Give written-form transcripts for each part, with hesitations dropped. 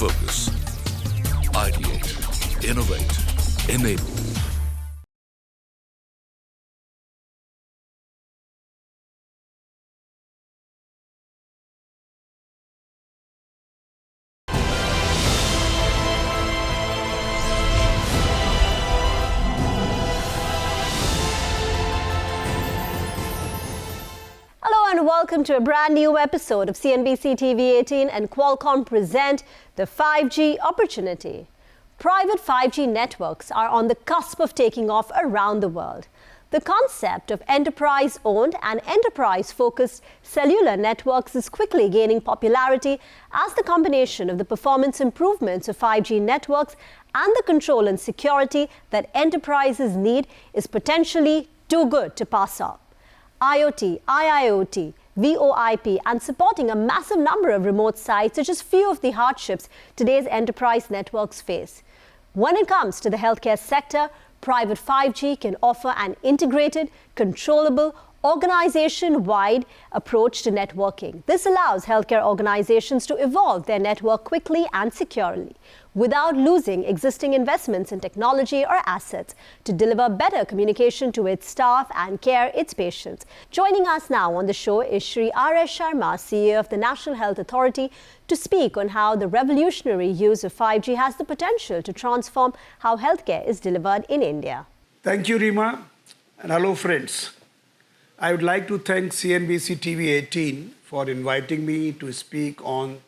Focus. Ideate. Innovate. Enable. And welcome to a brand new episode of CNBC-TV18 and Qualcomm present the 5G opportunity. Private 5G networks are on the cusp of taking off around the world. The concept of enterprise-owned and enterprise-focused cellular networks is quickly gaining popularity as the combination of the performance improvements of 5G networks and the control and security that enterprises need is potentially too good to pass up. IoT, IIoT, VoIP, and supporting a massive number of remote sites are just few of the hardships today's enterprise networks face. When it comes to the healthcare sector, private 5G can offer an integrated, controllable, organization-wide approach to networking. This allows healthcare organizations to evolve their network quickly and securely, without losing existing investments in technology or assets, to deliver better communication to its staff and care its patients. Joining us now on the show is Shri R.S. Sharma, CEO of the National Health Authority, to speak on how the revolutionary use of 5G has the potential to transform how healthcare is delivered in India. Thank you, Rima, and hello, friends. I would like to thank CNBC-TV18 for inviting me to speak on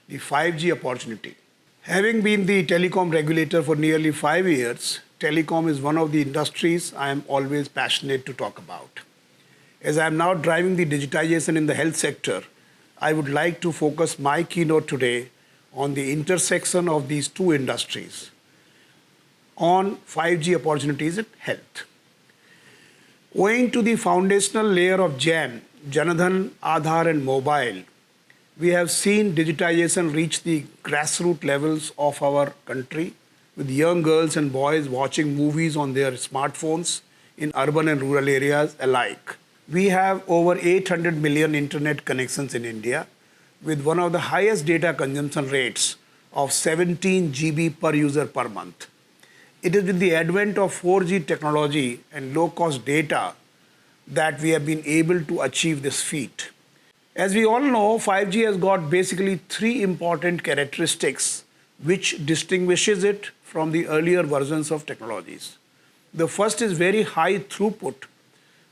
the 5G opportunity. Having been the telecom regulator for nearly 5 years, telecom is one of the industries I am always passionate to talk about. As I am now driving the digitization in the health sector, I would like to focus my keynote today on the intersection of these two industries, on 5G opportunities in health. Owing to the foundational layer of JAM, Janadhan, Aadhaar and mobile, we have seen digitization reach the grassroots levels of our country, with young girls and boys watching movies on their smartphones in urban and rural areas alike. We have over 800 million internet connections in India, with one of the highest data consumption rates of 17 GB per user per month. It is with the advent of 4G technology and low-cost data that we have been able to achieve this feat. As we all know, 5G has got basically three important characteristics which distinguishes it from the earlier versions of technologies. The first is very high throughput,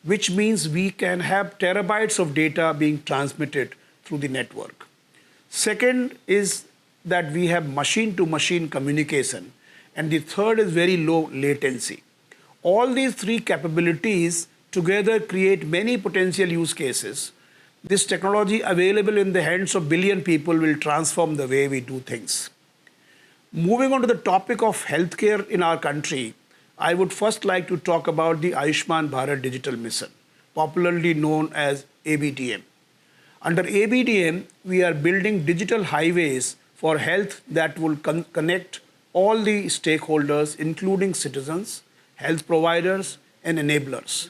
which means we can have terabytes of data being transmitted through the network. Second is that we have machine-to-machine communication. And the third is very low latency. All these three capabilities together create many potential use cases. This technology available in the hands of billion people will transform the way we do things. Moving on to the topic of healthcare in our country, I would first like to talk about the Ayushman Bharat Digital Mission, popularly known as ABDM. Under ABDM, we are building digital highways for health that will connect all the stakeholders, including citizens, health providers, and enablers,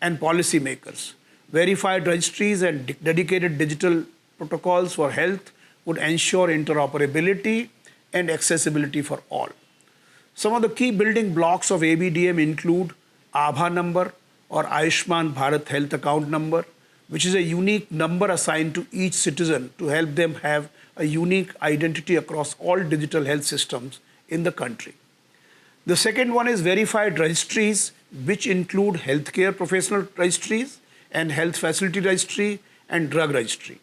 and policymakers. Verified registries and dedicated digital protocols for health would ensure interoperability and accessibility for all. Some of the key building blocks of ABDM include Aadhaar number or Ayushman Bharat Health Account number, which is a unique number assigned to each citizen to help them have a unique identity across all digital health systems in the country. The second one is verified registries, which include healthcare professional registries and health facility registry and drug registry.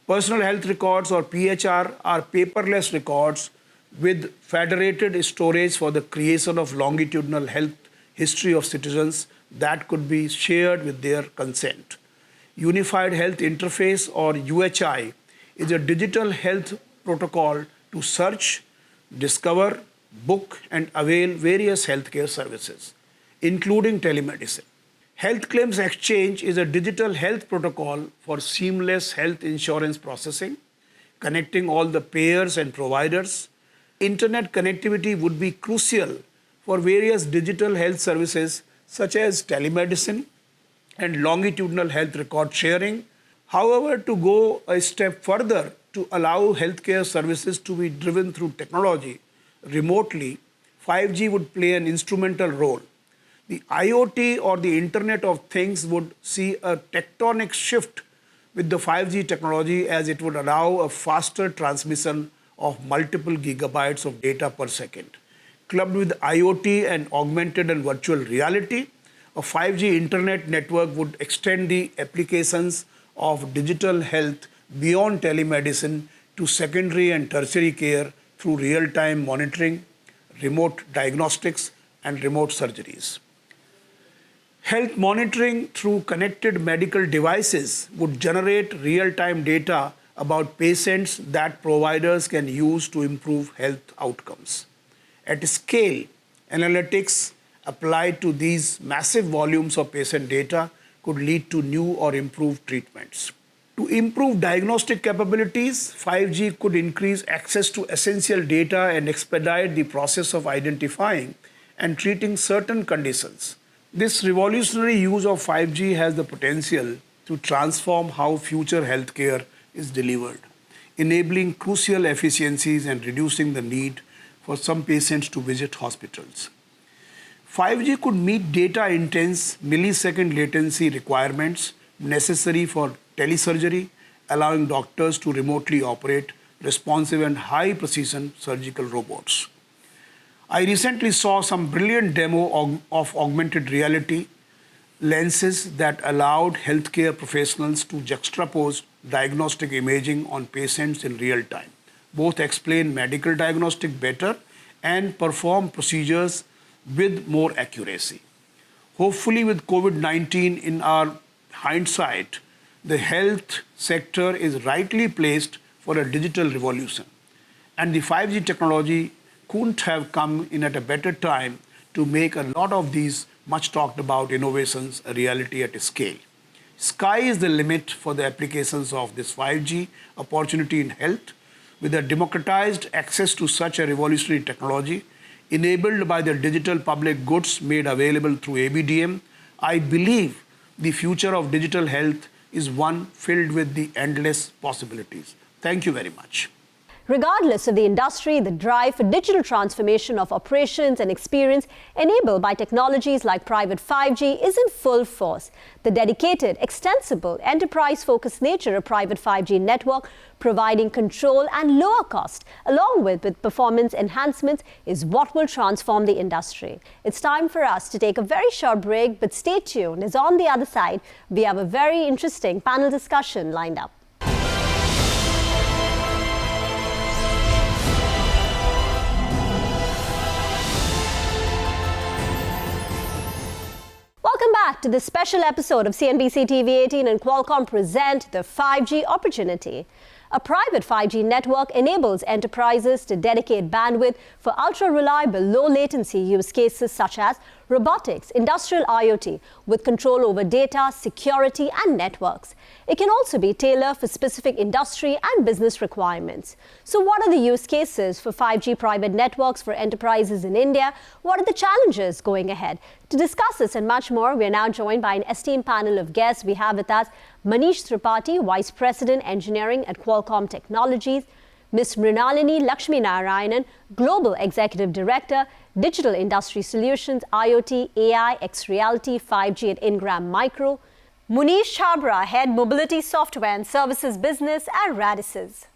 Personal health records or PHR are paperless records with federated storage for the creation of longitudinal health history of citizens that could be shared with their consent. Unified Health Interface or UHI is a digital health protocol to search, discover, book and avail various healthcare services, including telemedicine. Health Claims Exchange is a digital health protocol for seamless health insurance processing, connecting all the payers and providers. Internet connectivity would be crucial for various digital health services such as telemedicine and longitudinal health record sharing. However, to go a step further to allow healthcare services to be driven through technology remotely, 5G would play an instrumental role. The IoT or the Internet of Things would see a tectonic shift with the 5G technology, as it would allow a faster transmission of multiple gigabytes of data per second. Clubbed with IoT and augmented and virtual reality, a 5G internet network would extend the applications of digital health beyond telemedicine to secondary and tertiary care through real-time monitoring, remote diagnostics, and remote surgeries. Health monitoring through connected medical devices would generate real-time data about patients that providers can use to improve health outcomes. At scale, analytics applied to these massive volumes of patient data could lead to new or improved treatments. To improve diagnostic capabilities, 5G could increase access to essential data and expedite the process of identifying and treating certain conditions. This revolutionary use of 5G has the potential to transform how future healthcare is delivered, enabling crucial efficiencies and reducing the need for some patients to visit hospitals. 5G could meet data-intense millisecond latency requirements necessary for telesurgery, allowing doctors to remotely operate responsive and high-precision surgical robots. I recently saw some brilliant demo of augmented reality lenses that allowed healthcare professionals to juxtapose diagnostic imaging on patients in real time, both explain medical diagnostic better and perform procedures with more accuracy. Hopefully, with COVID-19 in our hindsight, the health sector is rightly placed for a digital revolution, and the 5G technology couldn't have come in at a better time to make a lot of these much talked about innovations a reality at a scale. Sky is the limit for the applications of this 5G opportunity in health, with a democratized access to such a revolutionary technology enabled by the digital public goods made available through ABDM. I believe the future of digital health is one filled with the endless possibilities. Thank you very much. Regardless of the industry, the drive for digital transformation of operations and experience enabled by technologies like private 5G is in full force. The dedicated, extensible, enterprise-focused nature of private 5G network, providing control and lower cost, along with performance enhancements, is what will transform the industry. It's time for us to take a very short break, but stay tuned, as on the other side, we have a very interesting panel discussion lined up. Welcome back to this special episode of CNBC TV18 and Qualcomm present the 5G opportunity. A private 5G network enables enterprises to dedicate bandwidth for ultra-reliable, low-latency use cases such as robotics, industrial IoT, with control over data, security, and networks. It can also be tailored for specific industry and business requirements. So what are the use cases for 5G private networks for enterprises in India? What are the challenges going ahead? To discuss this and much more, we are now joined by an esteemed panel of guests. We have with us Manish Tripathi, Vice President, Engineering at Qualcomm Technologies, Ms. Mrinalini Lakshmi Narayanan, Global Executive Director, Digital Industry Solutions, IoT, AI, X-Reality, 5G at Ingram Micro, Munish Chabra, Head Mobility Software and Services Business at Radisys,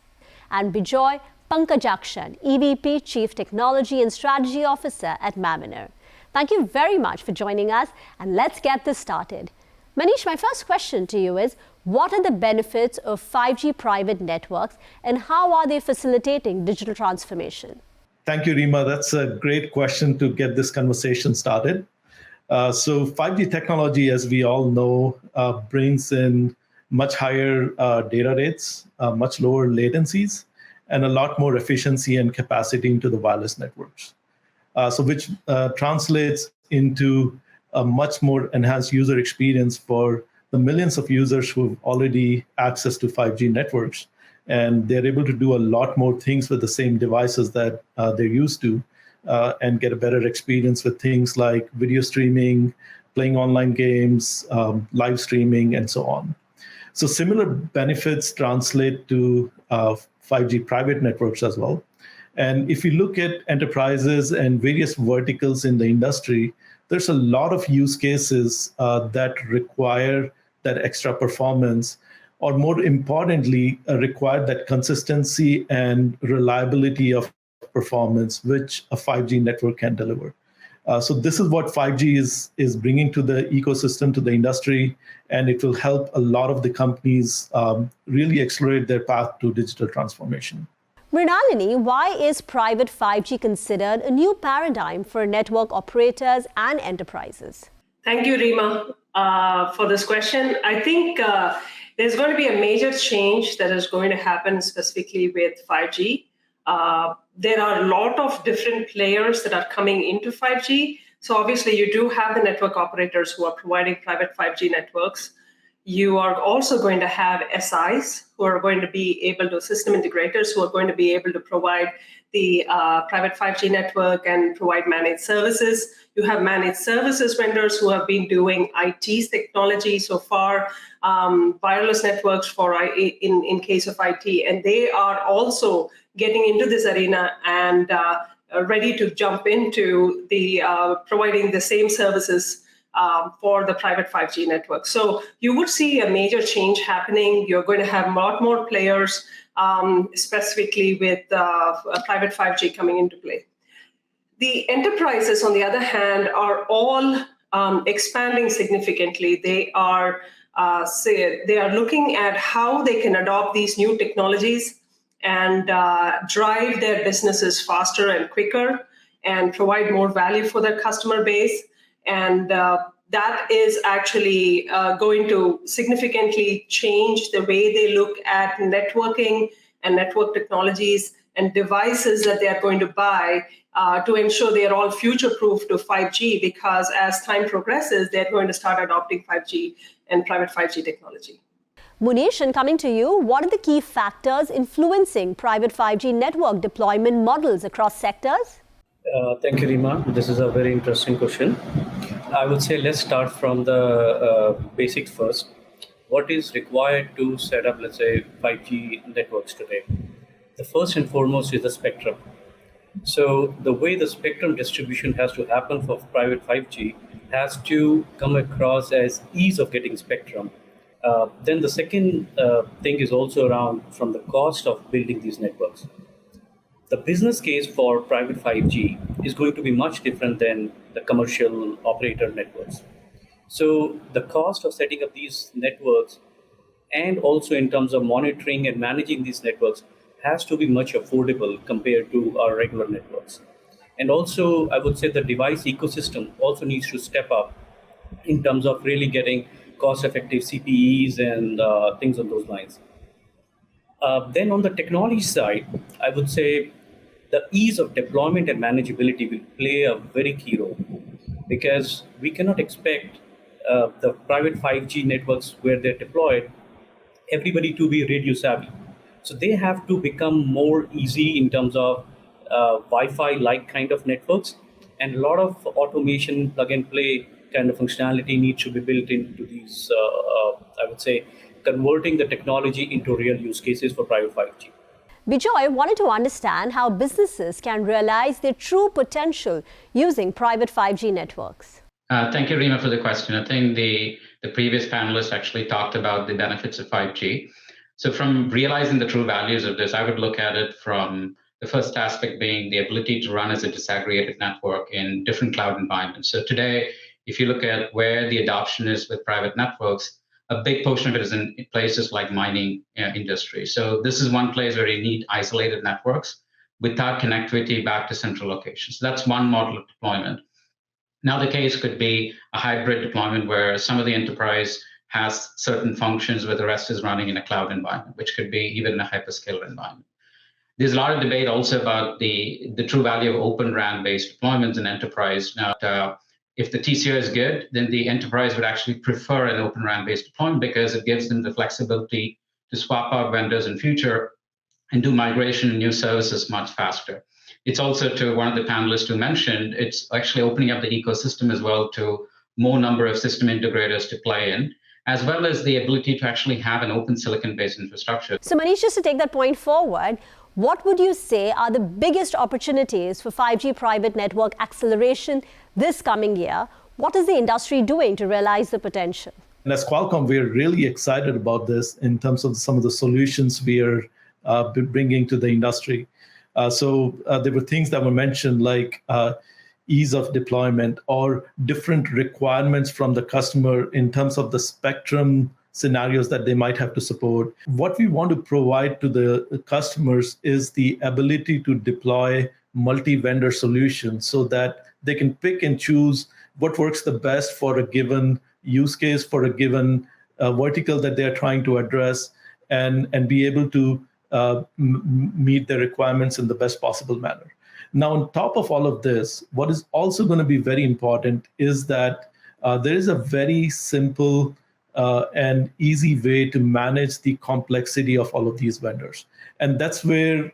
and Bijoy Pankajakshan, EVP, Chief Technology and Strategy Officer at Mavenir. Thank you very much for joining us, and let's get this started. Manish, my first question to you is, what are the benefits of 5G private networks and how are they facilitating digital transformation? Thank you, Rima. That's a great question to get this conversation started. So 5G technology, as we all know, brings in much higher data rates, much lower latencies, and a lot more efficiency and capacity into the wireless networks. Which translates into a much more enhanced user experience for the millions of users who have already access to 5G networks. And they're able to do a lot more things with the same devices that they're used to and get a better experience with things like video streaming, playing online games, live streaming, and so on. So similar benefits translate to 5G private networks as well. And if you look at enterprises and various verticals in the industry, there's a lot of use cases that require that extra performance, or more importantly, require that consistency and reliability of performance, which a 5G network can deliver. So this is what 5G is bringing to the ecosystem, to the industry, and it will help a lot of the companies really accelerate their path to digital transformation. Mrinalini, why is private 5G considered a new paradigm for network operators and enterprises? Thank you, Rima, for this question. I think there's going to be a major change that is going to happen specifically with 5G. There are a lot of different players that are coming into 5G. So obviously you do have the network operators who are providing private 5G networks. You are also going to have SIs who are going to be able to, system integrators who are going to be able to provide the private 5G network and provide managed services. You have managed services vendors who have been doing IT technology so far, wireless networks for in case of IT, and they are also getting into this arena and ready to jump into the providing the same services for the private 5G network. So you would see a major change happening. You're going to have a lot more players, specifically with private 5G coming into play. The enterprises, on the other hand, are all expanding significantly. They are looking at how they can adopt these new technologies and drive their businesses faster and quicker and provide more value for their customer base. And that is actually going to significantly change the way they look at networking and network technologies and devices that they are going to buy to ensure they are all future-proof to 5G, because as time progresses, they're going to start adopting 5G and private 5G technology. Munish, and coming to you, what are the key factors influencing private 5G network deployment models across sectors? Thank you, Rima. This is a very interesting question. I would say let's start from the basics first. What is required to set up, let's say, 5G networks today? The first and foremost is the spectrum. So the way the spectrum distribution has to happen for private 5G has to come across as ease of getting spectrum. Then the second thing is also around from the cost of building these networks. The business case for private 5G is going to be much different than the commercial operator networks. So the cost of setting up these networks, and also in terms of monitoring and managing these networks, has to be much affordable compared to our regular networks. And also, I would say the device ecosystem also needs to step up in terms of really getting cost-effective CPEs and things on those lines. Then on the technology side, I would say the ease of deployment and manageability will play a very key role, because we cannot expect the private 5G networks where they're deployed, everybody to be radio savvy. So they have to become more easy in terms of Wi-Fi-like kind of networks, and a lot of automation, plug and play kind of functionality needs to be built into these, I would say, converting the technology into real use cases for private 5G. Bijoy wanted to understand how businesses can realize their true potential using private 5G networks. Thank you, Rima, for the question. I think the previous panelist actually talked about the benefits of 5G. So from realizing the true values of this, I would look at it from the first aspect being the ability to run as a disaggregated network in different cloud environments. So today, if you look at where the adoption is with private networks, a big portion of it is in places like mining industry. So this is one place where you need isolated networks without connectivity back to central locations. So that's one model of deployment. Now the case could be a hybrid deployment where some of the enterprise has certain functions where the rest is running in a cloud environment, which could be even a hyperscaler environment. There's a lot of debate also about the true value of open RAN-based deployments in enterprise. Now, if the TCO is good, then the enterprise would actually prefer an open RAN-based deployment because it gives them the flexibility to swap out vendors in future and do migration and new services much faster. It's also, to one of the panelists who mentioned, it's actually opening up the ecosystem as well to more number of system integrators to play in. as well as the ability to actually have an open silicon-based infrastructure. So Manish, just to take that point forward, what would you say are the biggest opportunities for 5G private network acceleration this coming year? What is the industry doing to realize the potential? And as Qualcomm, we're really excited about this in terms of some of the solutions we are bringing to the industry. So there were things that were mentioned like ease of deployment or different requirements from the customer in terms of the spectrum scenarios that they might have to support. What we want to provide to the customers is the ability to deploy multi-vendor solutions so that they can pick and choose what works the best for a given use case, for a given vertical that they're trying to address, and be able to meet their requirements in the best possible manner. Now, on top of all of this, what is also going to be very important is that there is a very simple and easy way to manage the complexity of all of these vendors. And that's where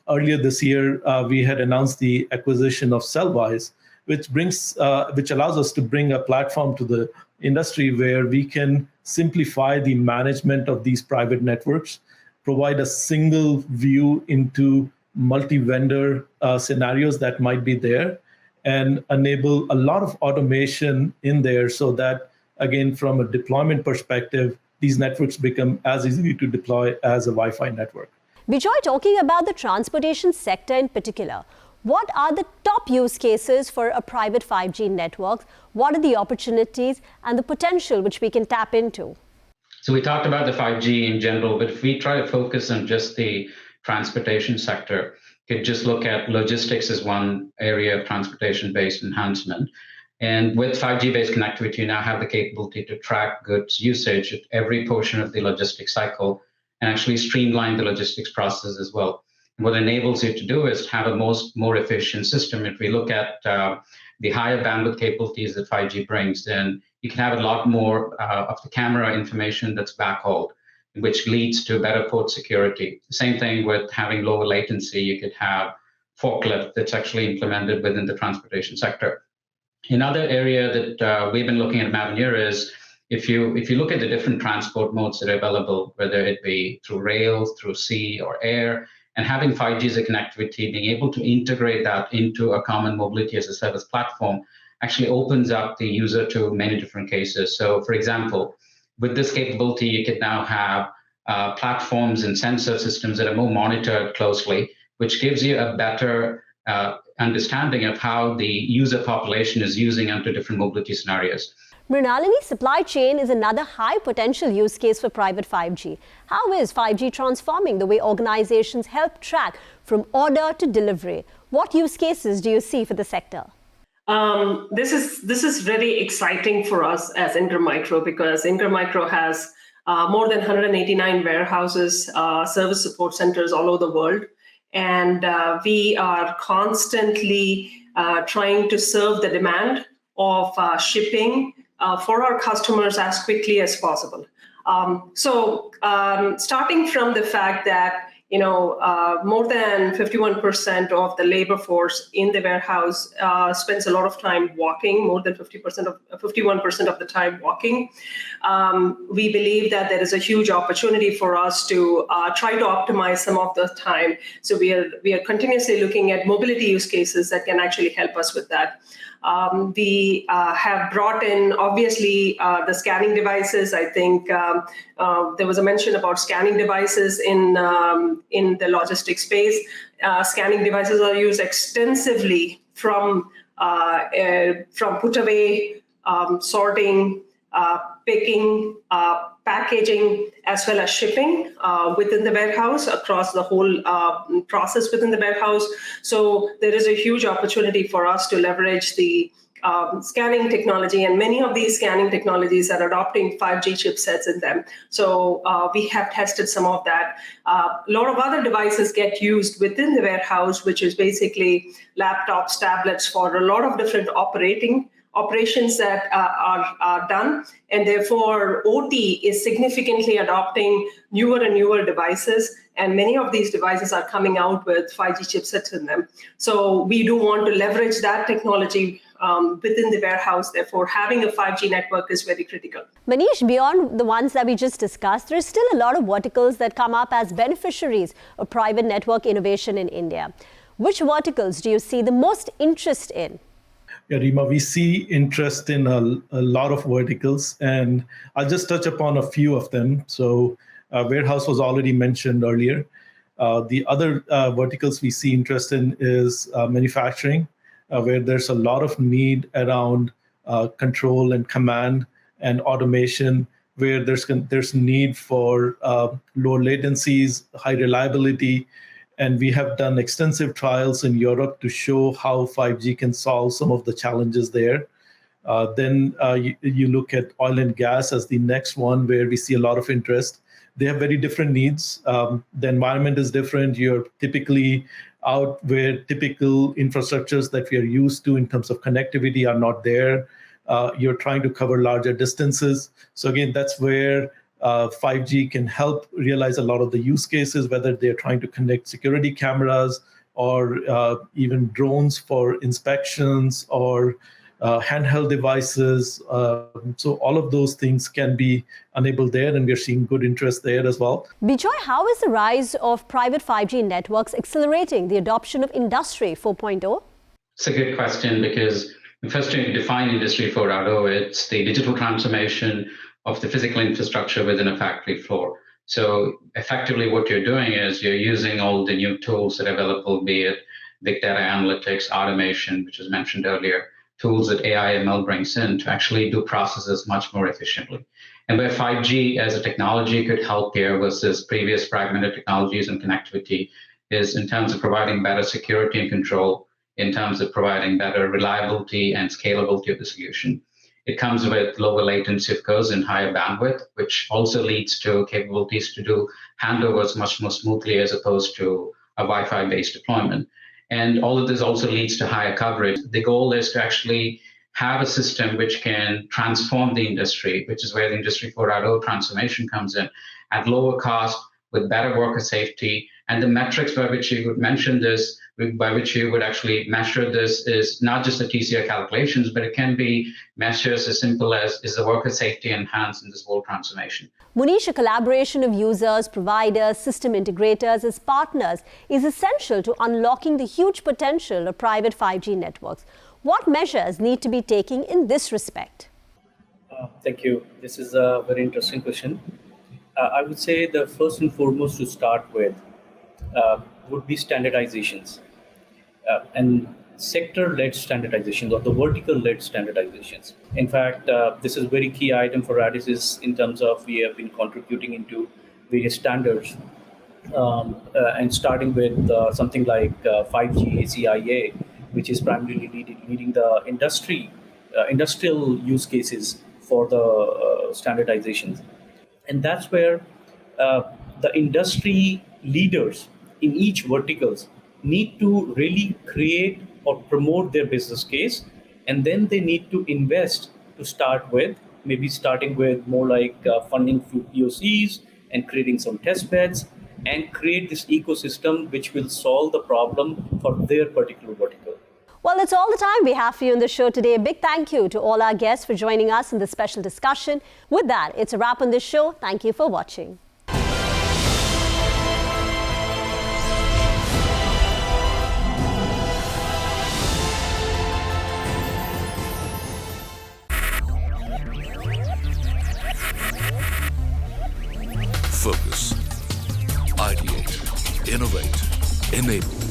earlier this year, we had announced the acquisition of Cellwise, which allows us to bring a platform to the industry where we can simplify the management of these private networks, provide a single view into multi-vendor scenarios that might be there, and enable a lot of automation in there so that, again, from a deployment perspective, these networks become as easy to deploy as a Wi-Fi network. Bijoy, talking about the transportation sector in particular, what are the top use cases for a private 5G network? What are the opportunities and the potential which we can tap into? So we talked about the 5G in general, but if we try to focus on just the transportation sector, you could just look at logistics as one area of transportation-based enhancement. And with 5G-based connectivity, you now have the capability to track goods usage at every portion of the logistics cycle and actually streamline the logistics process as well. And what enables you to do is have a more efficient system. If we look at the higher bandwidth capabilities that 5G brings, then you can have a lot more of the camera information that's backhauled, which leads to better port security. The same thing with having lower latency. You could have forklift that's actually implemented within the transportation sector. Another area that we've been looking at Mavenir is if you look at the different transport modes that are available, whether it be through rail, through sea, or air, and having 5G as a connectivity, being able to integrate that into a common mobility as a service platform actually opens up the user to many different cases. So, for example, with this capability, you could now have platforms and sensor systems that are more monitored closely, which gives you a better understanding of how the user population is using onto different mobility scenarios. Mrinalini, supply chain is another high potential use case for private 5G. How is 5G transforming the way organizations help track from order to delivery? What use cases do you see for the sector? This is really exciting for us as Ingram Micro because Ingram Micro has more than 189 warehouses, service support centers all over the world. And we are constantly trying to serve the demand of shipping for our customers as quickly as possible. Starting from the fact that more than 51% of the labor force in the warehouse spends a lot of time walking, more than 51% of the time walking. We believe that there is a huge opportunity for us to try to optimize some of the time. So we are continuously looking at mobility use cases that can actually help us with that. We have brought in, obviously, the scanning devices. I think there was a mention about scanning devices in the logistics space. Scanning devices are used extensively from put away, sorting, picking, packaging, as well as shipping within the warehouse, across the whole process within the warehouse. So there is a huge opportunity for us to leverage the scanning technology, and many of these scanning technologies are adopting 5G chipsets in them. So we have tested some of that. A lot of other devices get used within the warehouse, which is basically laptops, tablets for a lot of different operations that are done, and therefore OT is significantly adopting newer and newer devices, and many of these devices are coming out with 5G chipsets in them. So we do want to leverage that technology within the warehouse. Therefore, having a 5G network is very critical. Manish, beyond the ones that we just discussed, there's still a lot of verticals that come up as beneficiaries of private network innovation in India. Which verticals do you see the most interest in? Yeah, Rima, we see interest in a lot of verticals, and I'll just touch upon a few of them. So warehouse was already mentioned earlier. The other verticals we see interest in is manufacturing, where there's a lot of need around control and command and automation, where there's need for low latencies, high reliability. And we have done extensive trials in Europe to show how 5G can solve some of the challenges there. Then you look at oil and gas as the next one, where we see a lot of interest. They have very different needs. The environment is different. You're typically out where typical infrastructures that we are used to in terms of connectivity are not there. You're trying to cover larger distances. So again, that's where 5G can help realize a lot of the use cases, whether they're trying to connect security cameras or even drones for inspections or handheld devices. So all of those things can be enabled there, and we're seeing good interest there as well. Bijoy, how is the rise of private 5G networks accelerating the adoption of Industry 4.0? It's a good question, because first to define Industry 4.0, it's the digital transformation of the physical infrastructure within a factory floor. So effectively what you're doing is you're using all the new tools that are available, be it big data analytics, automation, which was mentioned earlier, tools that AI ML brings in to actually do processes much more efficiently. And where 5G as a technology could help here versus previous fragmented technologies and connectivity is in terms of providing better security and control, in terms of providing better reliability and scalability of the solution. It comes with lower latency, of course, and higher bandwidth, which also leads to capabilities to do handovers much more smoothly as opposed to a Wi-Fi based deployment. And all of this also leads to higher coverage. The goal is to actually have a system which can transform the industry, which is where the Industry 4.0 transformation comes in, at lower cost, with better worker safety. And the metrics by which you would mention this, by which you would actually measure this, is not just the TCO calculations, but it can be measures as simple as, is the worker safety enhanced in this whole transformation? Munish, a collaboration of users, providers, system integrators as partners is essential to unlocking the huge potential of private 5G networks. What measures need to be taken in this respect? Thank you. This is a very interesting question. I would say the first and foremost to start with would be standardizations and sector-led standardizations or the vertical-led standardizations. In fact, this is a very key item for Radis in terms of we have been contributing into various standards and starting with something like 5G ACIA, which is primarily leading the industrial use cases for the standardizations. And that's where the industry leaders in each verticals need to really create or promote their business case, and then they need to invest to start with, maybe starting with more like funding through POCs and creating some test beds and create this ecosystem which will solve the problem for their particular vertical. Well, that's all the time we have for you on the show today. A big thank you to all our guests for joining us in this special discussion. With that, it's a wrap on this show. Thank you for watching. Focus. Ideate. Innovate. Enable.